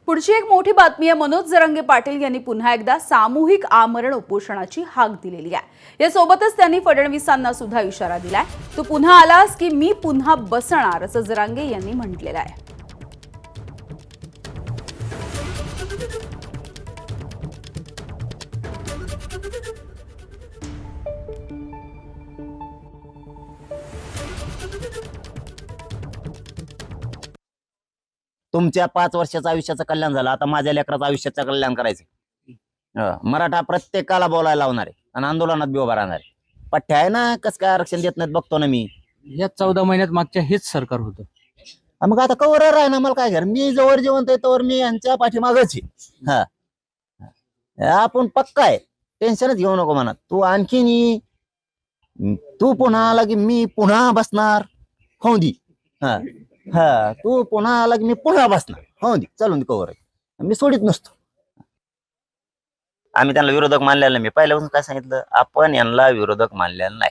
पुढची एक मोठी बातमी आहे। मनोज जरांगे पाटील यांनी पुन्हा एकदा सामूहिक आमरण उपोषणाची हाक दिलेली आहे। यासोबतच त्यांनी फडणवीसांना सुद्धा इशारा दिलाय। तू पुन्हा आलास की मी पुन्हा बसणार असं जरांगे यांनी म्हटलेलं आहे। तुमच्या 5 वर्षाचं आयुष्याचं कल्याण झालं, आता माझ्या लेकराचं आयुष्याचं कल्याण करायचं। मराठा प्रत्येकाला बोलायला लावणार आहे आणि आंदोलनात बी उभा राहणार आहे। पठ्ठ्या आहे ना, कसं काय आरक्षण देत नाहीत बघतो ना मी। या 14 महिन्यात मागच्या हेच सरकार होतं। मग आता कवर राह ना, मला काय घर, मी जवळ जिवंत आहे तोवर मी यांच्या पाठीमागच आहे। आपण पक्का आहे, टेन्शनच घेऊ नको म्हणा। तू आणखीन ये, तू पुन्हा आला की मी पुन्हा बसणार, हो दी। तू पुन्हा आला की मी पुन्हा बसणार, हो दी, चालून दे कवर आहे, मी सोडित नसतो। आम्ही त्यांना विरोधक मानलेला नाही। मी पहिल्यापासून काय सांगितलं, आपण यांना विरोधक मानलेलं नाही,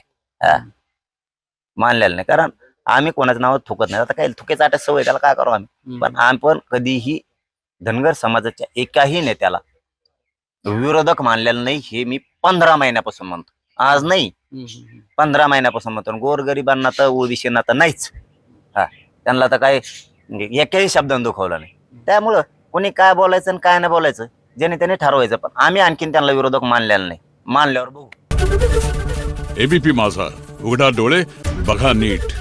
मानलेलं नाही, कारण आम्ही कोणाचं नाव थुकत नाही। आता काही थुकेचा आठ सवय, त्याला काय करू आम्ही, पण आपण कधीही धनगर समाजाच्या एकाही नेत्याला विरोधक मानलेलं नाही। हे मी 15 महिन्यापासून म्हणतो, आज नाही 15 महिन्यापासून म्हणतो। गोरगरिबांना तर ओबीसींना तर नाहीच, त्यांना तर काय एकही शब्दाने दुखवलं नाही। त्यामुळं कोणी काय बोलायचं आणि काय नाही बोलायचं ज्याने त्याने ठरवायचं, पण आम्ही आणखीन त्यांना विरोधक मानलेला नाही। मानल्यावर बघू। एबीपी माझा, उघडा डोळे बघा नीट।